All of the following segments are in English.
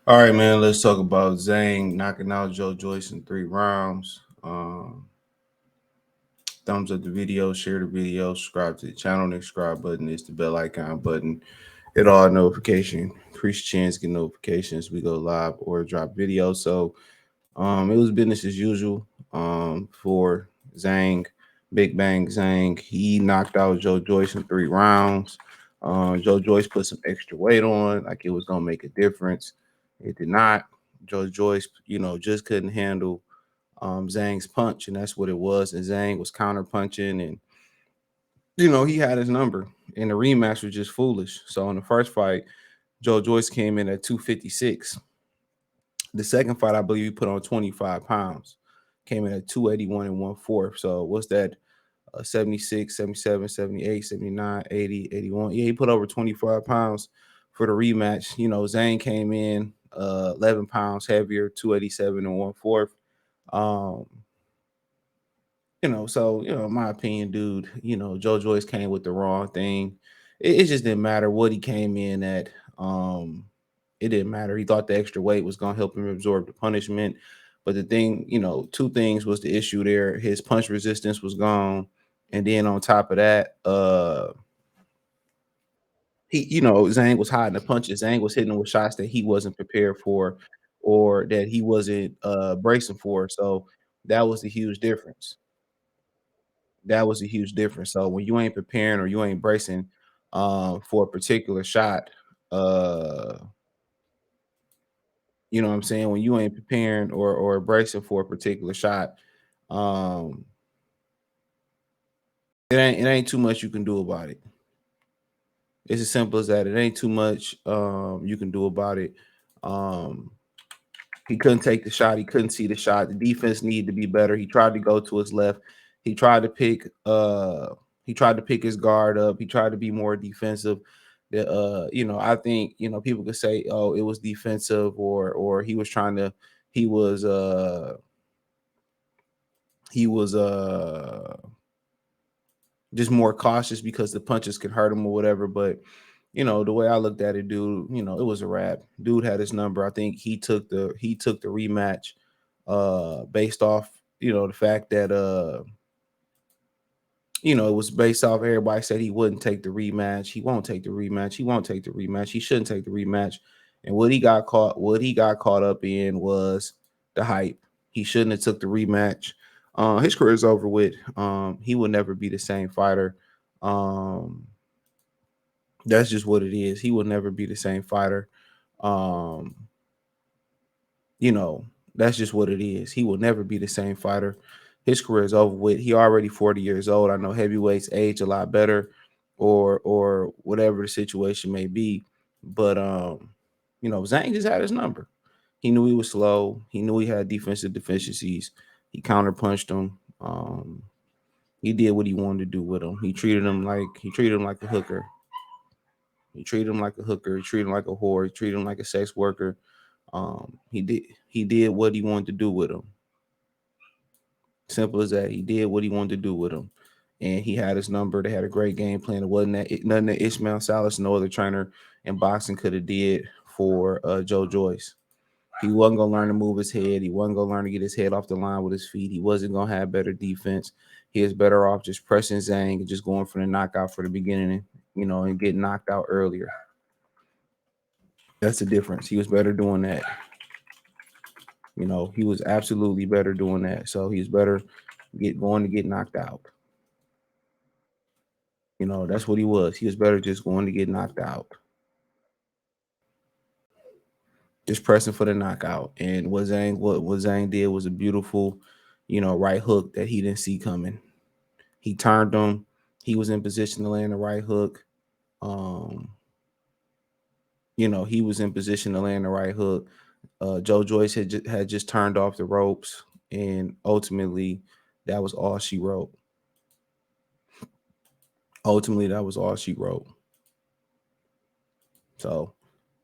All right, man. Let's talk about Zhang knocking out Joyce in 3 rounds. Thumbs up the video, share the video, subscribe to the channel. The subscribe button is the bell icon button. Hit all notification. Increase chance get notifications. We go live or drop video. So it was business as usual. For Zhang, Big Bang Zhang, he knocked out Joyce in 3 rounds. Joyce put some extra weight on, like it was gonna make a difference. It did not. Joyce, just couldn't handle Zhang's punch, and that's what it was. And Zhang was counter punching, and he had his number. And the rematch was just foolish. So in the first fight, Joyce came in at 256. The second fight, I believe, he put on 25 pounds. Came in at 281 and 1/4. So what's that? 76, 77, 78, 79, 80, 81. Yeah, he put over 25 pounds for the rematch. Zane came in 11 pounds heavier, 287 and 1/4. Um, in my opinion, dude, Joyce came with the wrong thing. It just didn't matter what he came in at. It didn't matter. He thought the extra weight was gonna help him absorb the punishment. But the thing, two things was the issue there. His punch resistance was gone. And then on top of that, Zhang was hiding the punches. Zhang was hitting him with shots that he wasn't prepared for or that he wasn't bracing for. So that was the huge difference. That was a huge difference. So when you ain't preparing or you ain't bracing for a particular shot, uh, you know what I'm saying? When you ain't preparing or bracing for a particular shot, um, it ain't too much you can do about it. It's as simple as that. It ain't too much you can do about it. Um, he couldn't take the shot. He couldn't see the shot. The defense needed to be better. He tried to go to his left. He tried to pick his guard up. He tried to be more defensive. I think, people could say, oh, it was defensive or he was he was just more cautious because the punches could hurt him or whatever. But the way I looked at it, dude, it was a wrap. Dude had his number. I think he took the rematch based off, the fact that it was based off everybody said he wouldn't take the rematch. He won't take the rematch. He won't take the rematch. He shouldn't take the rematch. And what he got caught up in was the hype. He shouldn't have took the rematch. His career is over with. He will never be the same fighter. Um, that's just what it is. He will never be the same fighter. Um, you know, that's just what it is. He will never be the same fighter. His career is over with. He already 40 years old. I know heavyweights age a lot better or whatever the situation may be. But Zhang just had his number. He knew he was slow. He knew he had defensive deficiencies. He counterpunched him. He did what he wanted to do with him. He treated him like a hooker. He treated him like a hooker. He treated him like a whore. He treated him like a sex worker. He did what he wanted to do with him. Simple as that. He did what he wanted to do with him, and he had his number. They had a great game plan. It wasn't nothing that Ishmael Salas, no other trainer in boxing, could have did for Joyce. He wasn't gonna learn to move his head. He wasn't gonna learn to get his head off the line with his feet. He wasn't gonna have better defense. He is better off just pressing Zhang and just going for the knockout for the beginning, and getting knocked out earlier. That's the difference. He was better doing that. He was absolutely better doing that. So he's better get knocked out. That's what he was. He was better just going to get knocked out, just pressing for the knockout. And what Zhang did was a beautiful, right hook that he didn't see coming. He turned him. He was in position to land the right hook. Um, he was in position to land the right hook. Joyce had just turned off the ropes, and ultimately, that was all she wrote. Ultimately, that was all she wrote. So,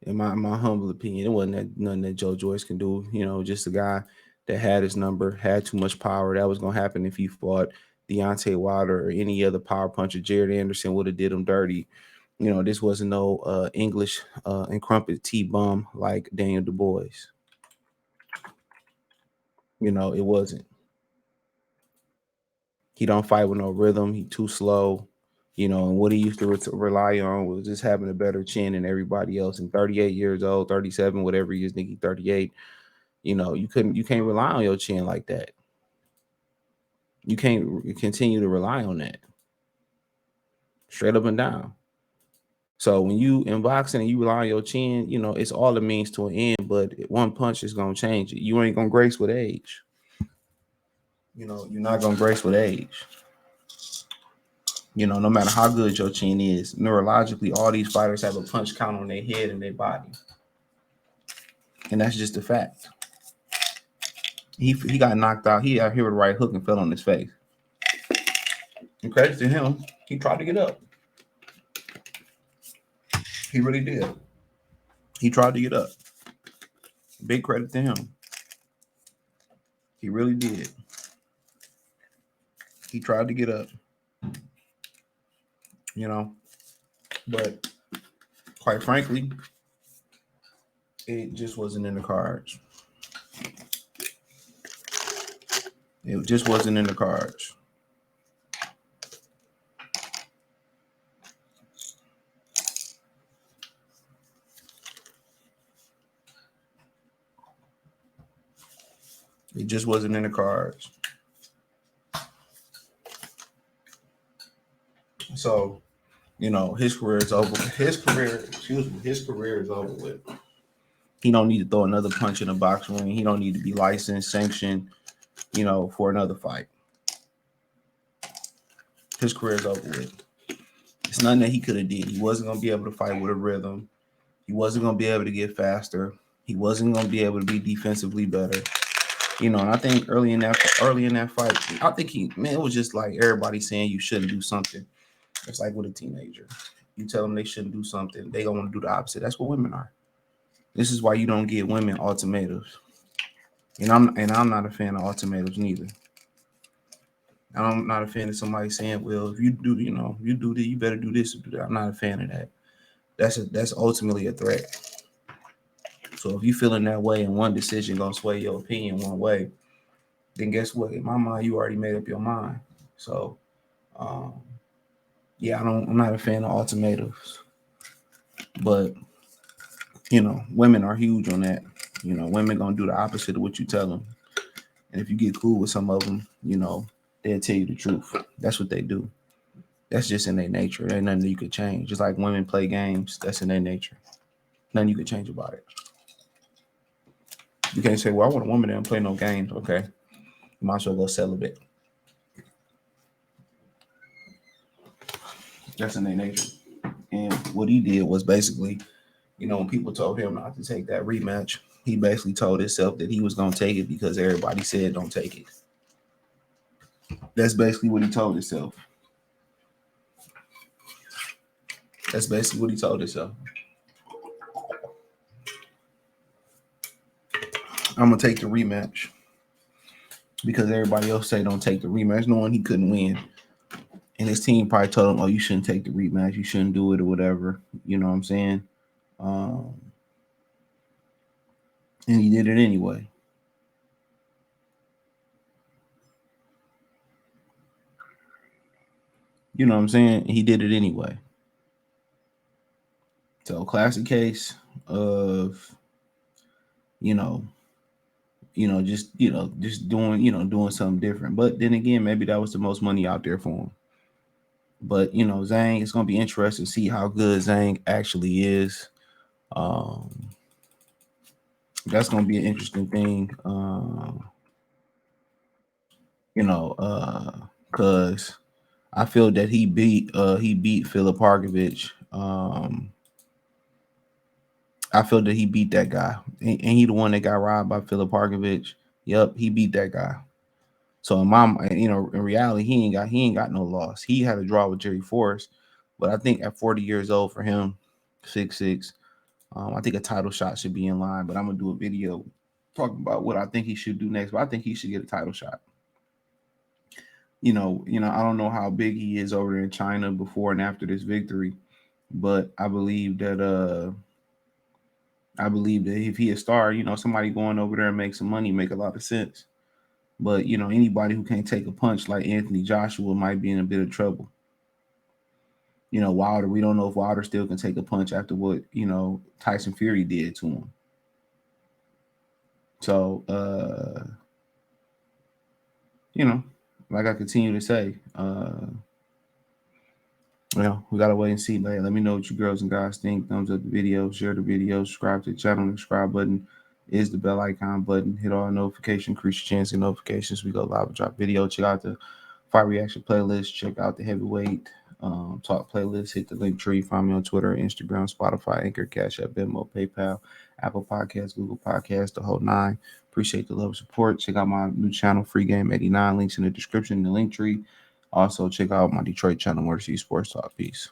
in my humble opinion, it wasn't nothing that Joyce can do. Just a guy that had his number, had too much power. That was gonna happen if he fought Deontay Wilder or any other power puncher. Jared Anderson would have did him dirty. This wasn't no English and crumpet T bum like Daniel Du Bois. It wasn't. He don't fight with no rhythm. He too slow. And what he used to rely on was just having a better chin than everybody else. And 38 years old, 37, whatever he is, Nicky 38. You can't rely on your chin like that. You can't continue to rely on that. Straight up and down. So when you in boxing and you rely on your chin, it's all the means to an end, but one punch is gonna change it. You ain't gonna grace with age. You're not gonna grace with age. No matter how good your chin is, neurologically, all these fighters have a punch count on their head and their body. And that's just a fact. He got knocked out. He out here with a right hook and fell on his face. And credit to him, he tried to get up. He really did. He tried to get up. Big credit to him. He really did. He tried to get up. But quite frankly, it just wasn't in the cards. It just wasn't in the cards. It just wasn't in the cards. So, his career is over. His career is over with. He don't need to throw another punch in a box ring. He don't need to be licensed, sanctioned, for another fight. His career is over with. It's nothing that he could have did. He wasn't going to be able to fight with a rhythm. He wasn't going to be able to get faster. He wasn't going to be able to be defensively better. And I think early in that fight, I think it was just like everybody saying you shouldn't do something. It's like with a teenager. You tell them they shouldn't do something, they gonna want to do the opposite. That's what women are. This is why you don't get women ultimatums. And I'm not a fan of ultimatums neither. I'm not a fan of somebody saying, "Well, if you do, you do this, you better do this or do that." I'm not a fan of that. That's ultimately a threat. So if you feeling that way and one decision gonna sway your opinion one way, then guess what? In my mind, you already made up your mind. So, yeah, I'm not a fan of ultimatums, but women are huge on that. Women gonna do the opposite of what you tell them, and if you get cool with some of them, they'll tell you the truth. That's what they do. That's just in their nature. There ain't nothing that you could change. Just like women play games, that's in their nature. Nothing you could change about it. You can't say, "Well, I want a woman that don't play no games." Okay, you might as well go celibate. That's in their nature. And what he did was basically, when people told him not to take that rematch, he basically told himself that he was going to take it because everybody said don't take it. That's basically what he told himself. That's basically what he told himself. I'm going to take the rematch because everybody else say don't take the rematch, knowing he couldn't win. And his team probably told him, "Oh, you shouldn't take the rematch. You shouldn't do it or whatever." You know what I'm saying? And he did it anyway. You know what I'm saying? He did it anyway. So classic case of, you know, just doing something different. But then again, maybe that was the most money out there for him. But Zhang, it's gonna be interesting to see how good Zhang actually is. Um, that's gonna be an interesting thing. Cause I feel that he beat Philip Harkovich. I feel that he beat that guy. Ain't he the one that got robbed by Philip Harkovich? Yep, he beat that guy. So in reality, he ain't got no loss. He had a draw with Jerry Forrest, but I think at 40 years old for him, 6'6", I think a title shot should be in line. But I'm gonna do a video talking about what I think he should do next. But I think he should get a title shot. I don't know how big he is over there in China before and after this victory, But I believe that if he a star, somebody going over there and make some money make a lot of sense. But anybody who can't take a punch like Anthony Joshua might be in a bit of trouble. Wilder, we don't know if Wilder still can take a punch after what Tyson Fury did to him. So you know, like I continue to say, we gotta wait and see. Let me know what you girls and guys think. Thumbs up the video, share the video, subscribe to the channel. The subscribe button is the bell icon button. Hit all notifications, increase your chance of notifications. We go live and drop video. Check out the fight reaction playlist. Check out the heavyweight talk playlist. Hit the link tree. Find me on Twitter, Instagram, Spotify, Anchor, Cash App, Venmo, PayPal, Apple Podcasts, Google Podcasts, the whole nine. Appreciate the love and support. Check out my new channel, Free Game 89. Links in the description, the link tree. Also, check out my Detroit channel, Mercy Sports Talk. Peace.